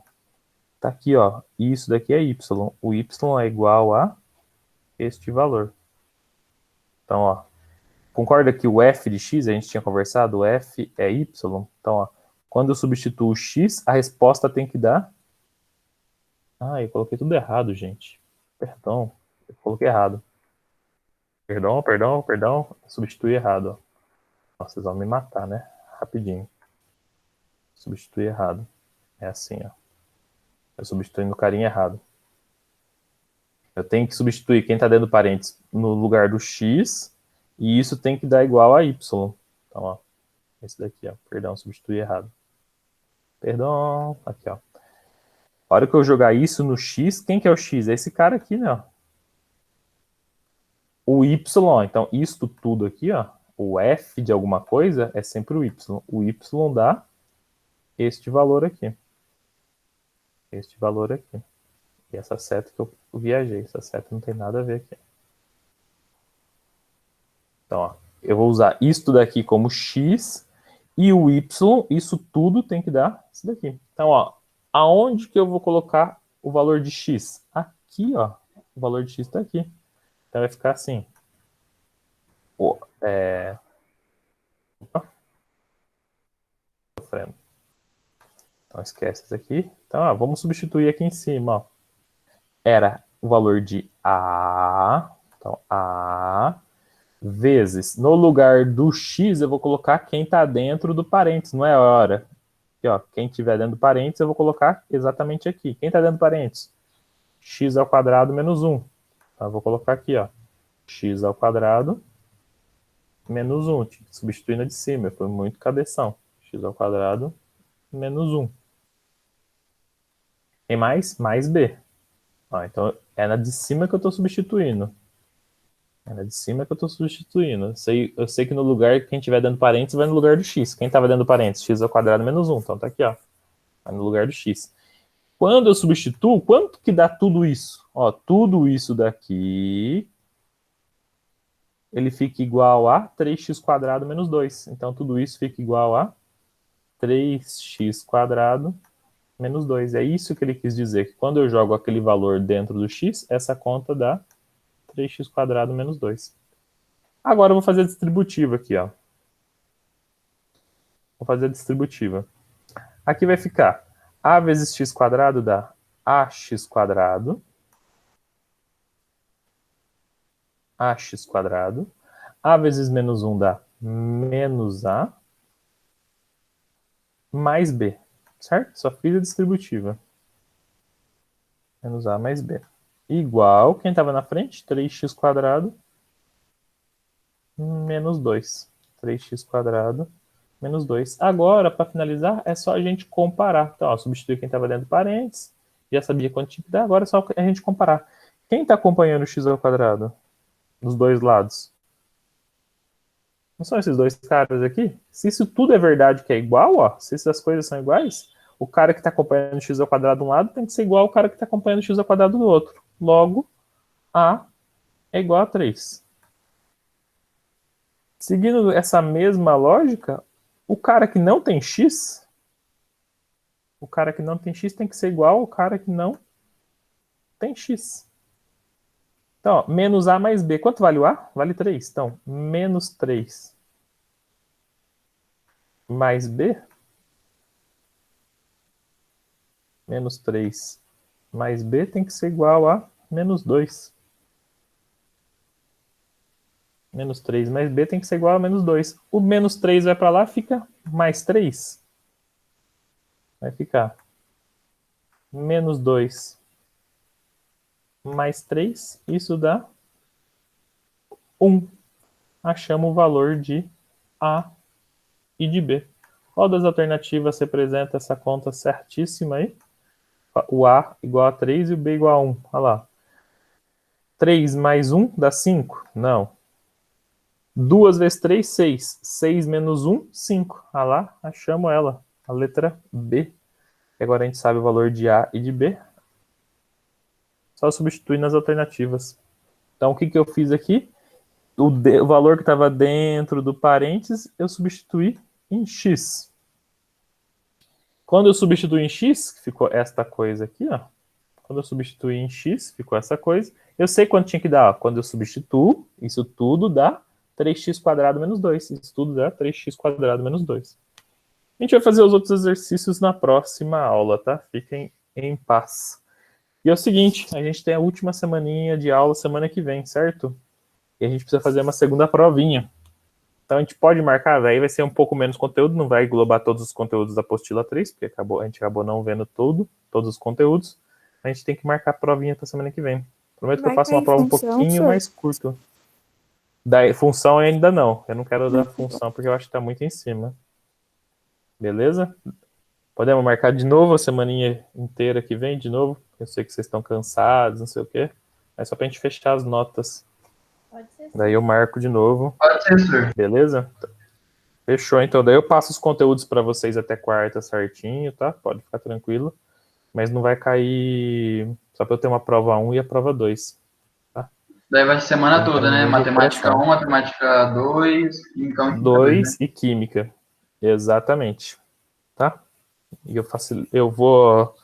S2: Tá aqui, ó. Isso daqui é y. O y é igual a este valor. Então, ó. Concorda que o f de x, a gente tinha conversado, o f é y? Então, ó. Quando eu substituo o x, a resposta tem que dar... Ah, eu coloquei tudo errado, gente. Perdão, eu coloquei errado. Perdão. Substituí errado. Nossa, vocês vão me matar, né? Rapidinho. Substituí errado. É assim, ó. Eu substituindo o carinha errado. Eu tenho que substituir quem está dentro do parênteses no lugar do x, e isso tem que dar igual a y. Então, ó, esse daqui, ó. Perdão, substituí errado. Perdão. Aqui, ó. A hora que eu jogar isso no x, quem que é o x? É esse cara aqui, né? Ó. O y, então isto tudo aqui, ó, o f de alguma coisa é sempre o y. O y dá este valor aqui. Este valor aqui. E essa seta que eu viajei, essa seta não tem nada a ver aqui. Então, ó, eu vou usar isto daqui como x, e o y, isso tudo tem que dar isso daqui. Então, ó, aonde que eu vou colocar o valor de x? Aqui, ó, o valor de x está aqui. Então vai ficar assim. Opa. Sofrendo. Então esquece isso aqui. Então, ó, vamos substituir aqui em cima, ó. Era o valor de A. Então, A vezes, no lugar do x, eu vou colocar quem está dentro do parênteses, não é a hora. Aqui, ó, quem estiver dentro do parênteses, eu vou colocar exatamente aqui. Quem está dentro do parênteses? X ao quadrado menos 1. Então, eu vou colocar aqui, ó, x ao quadrado menos 1. Substituindo a de cima, foi muito cabeção. X ao quadrado menos 1. Tem mais? Mais b. Ó, então, é na de cima que eu estou substituindo. É na de cima que eu estou substituindo. Eu sei que no lugar, quem estiver dando parênteses vai no lugar do x. Quem estava dando parênteses? X ao quadrado menos 1. Então tá aqui, ó. Vai no lugar do x. Quando eu substituo, quanto que dá tudo isso? Ó, tudo isso daqui, ele fica igual a 3x² menos 2. Então tudo isso fica igual a 3x² menos 2. É isso que ele quis dizer, que quando eu jogo aquele valor dentro do x, essa conta dá 3x² menos 2. Agora eu vou fazer a distributiva aqui, ó. Vou fazer a distributiva. Aqui vai ficar a vezes x² dá ax². Ax². A vezes menos 1 dá menos a mais b, certo? Só fiz a distributiva. Menos a mais b. Igual, quem estava na frente? 3x² menos 2. 3x² menos 2. Agora, para finalizar, é só a gente comparar. Então, ó, substituir quem estava dentro de parênteses. Já sabia quanto tinha que dar, agora é só a gente comparar. Quem está acompanhando o x² dos dois lados? Não são esses dois caras aqui? Se isso tudo é verdade que é igual, ó, se essas coisas são iguais, o cara que está acompanhando o x² de um lado tem que ser igual ao cara que está acompanhando o x² do outro. Logo, A é igual a 3. Seguindo essa mesma lógica, o cara que não tem x, tem que ser igual ao cara que não tem x. Então, ó, menos a mais b. Quanto vale o a? Vale 3. Então, menos 3 mais b. Menos 3 mais b tem que ser igual a menos 2. Menos 3 mais b tem que ser igual a menos 2. O menos 3 vai para lá, fica mais 3. Vai ficar menos 2 mais 3. Isso dá 1. Achamos o valor de A e de B. Qual das alternativas representa essa conta certíssima aí? O A igual a 3 e o B igual a 1. Olha lá. 3 mais 1 dá 5? Não. 2 vezes 3, 6. 6 menos 1, 5. Ah lá, achamos ela. A letra B. E agora a gente sabe o valor de A e de B. Só substituir nas alternativas. Então, o que eu fiz aqui? O valor que estava dentro do parênteses, eu substituí em x. Quando eu substituí em x, ficou esta coisa aqui, ó. Quando eu substituí em x, ficou essa coisa. Eu sei quanto tinha que dar, ó. Quando eu substituo, isso tudo dá 3x² menos 2. Isso tudo dá 3x² menos 2. A gente vai fazer os outros exercícios na próxima aula, tá? Fiquem em paz. E é o seguinte, a gente tem a última semaninha de aula semana que vem, certo? E a gente precisa fazer uma segunda provinha. Então a gente pode marcar, aí vai ser um pouco menos conteúdo, não vai englobar todos os conteúdos da apostila 3, porque a gente acabou não vendo todos os conteúdos. A gente tem que marcar a provinha para semana que vem. Prometo que eu faço uma prova um pouquinho mais curta. Da função ainda não. Eu não quero dar função porque eu acho que está muito em cima. Beleza? Podemos marcar de novo a semaninha inteira que vem, de novo. Eu sei que vocês estão cansados, não sei o quê. É só pra gente fechar as notas.
S4: Pode ser.
S2: Daí eu marco de novo.
S3: Pode ser, senhor.
S2: Beleza? Fechou, então. Daí eu passo os conteúdos para vocês até quarta certinho, tá? Pode ficar tranquilo. Mas não vai cair só para eu ter uma prova 1 e a prova 2. Tá?
S3: Daí vai ser semana
S2: Então,
S3: toda, né? Matemática 1, matemática 2, química 1,
S2: 2 e química. Exatamente. Tá? E eu vou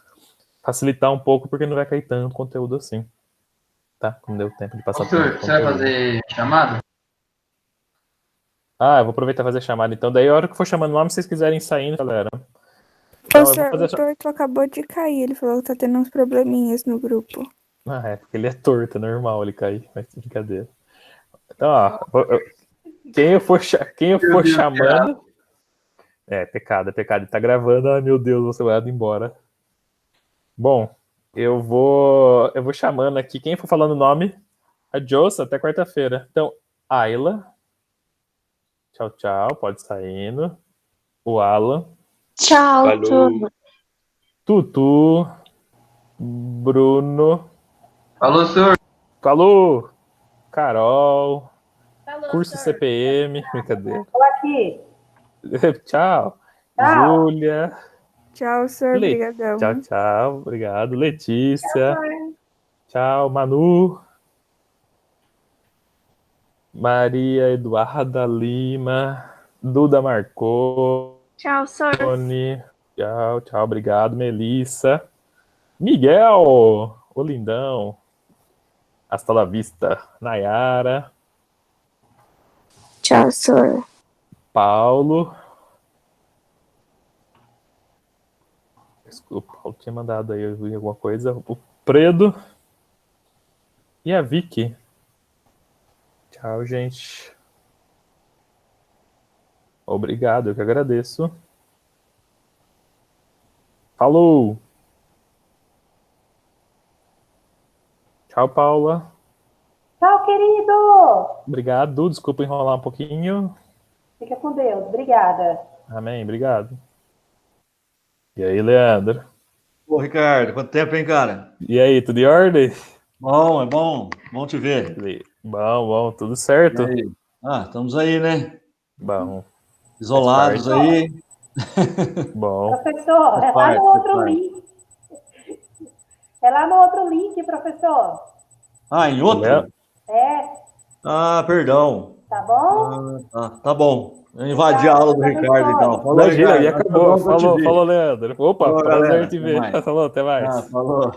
S2: facilitar um pouco porque não vai cair tanto conteúdo assim. Tá? Como deu tempo de passar
S3: senhor, você vai fazer chamada?
S2: Ah, eu vou aproveitar e fazer chamada. Então, daí a hora que for chamando o nome, se vocês quiserem sair, galera.
S5: Então, o torto acabou de cair. Ele falou que tá tendo uns probleminhas no grupo.
S2: Ah, é, porque ele é torto, é normal ele cair. Mas brincadeira. Então, ó, quem eu for chamando... É pecado. Ele tá gravando. Ai, meu Deus, você vai embora. Bom, eu vou chamando aqui. Quem for falando o nome, adiós, até quarta-feira. Então, Ayla. Tchau, tchau. Pode saindo. O Alan.
S4: Tchau,
S3: Falou.
S2: Tutu. Bruno.
S3: Falou, senhor.
S2: Falou! Carol,
S4: Falou,
S2: curso
S4: Sor.
S2: CPM, brincadeira.
S6: Tô aqui.
S2: Tchau.
S6: Tchau.
S2: Júlia.
S5: Tchau, Sor. Obrigadão.
S2: Tchau, tchau. Obrigado. Letícia.
S4: Sor.
S2: Tchau, Manu. Maria Eduarda Lima. Duda Marconi.
S4: Tchau, Sor.
S2: Tchau, tchau. Obrigado, Melissa. Miguel. O lindão. Hasta la vista. Nayara.
S5: Tchau, Sor.
S2: Paulo. Desculpa, o Paulo tinha mandado aí alguma coisa. O Predo. E a Vicky. Tchau, gente. Obrigado, eu que agradeço. Falou! Tchau, Paula.
S6: Tchau, querido.
S2: Obrigado. Desculpa enrolar um pouquinho.
S6: Fica com Deus. Obrigada.
S2: Amém, obrigado. E aí, Leandro?
S7: Ô, Ricardo, quanto tempo, hein, cara?
S2: E aí, tudo em ordem?
S7: Bom, é bom. Bom te ver.
S2: Bom, tudo certo?
S7: E aí? Ah, estamos aí, né?
S2: Bom.
S7: Isolados aí.
S2: Bom.
S6: Professor, é lá no outro link. É lá no outro link, professor.
S7: Ah, em outro?
S6: É.
S7: Ah, perdão.
S6: Tá bom?
S7: Tá bom. Eu invadi a aula do Ricardo, então.
S2: Falou, imagina, Ricardo. E acabou. Falou, Leandro. Opa,
S7: falou,
S2: prazer
S7: galera.
S2: te ver. Falou, até mais.
S7: Falou.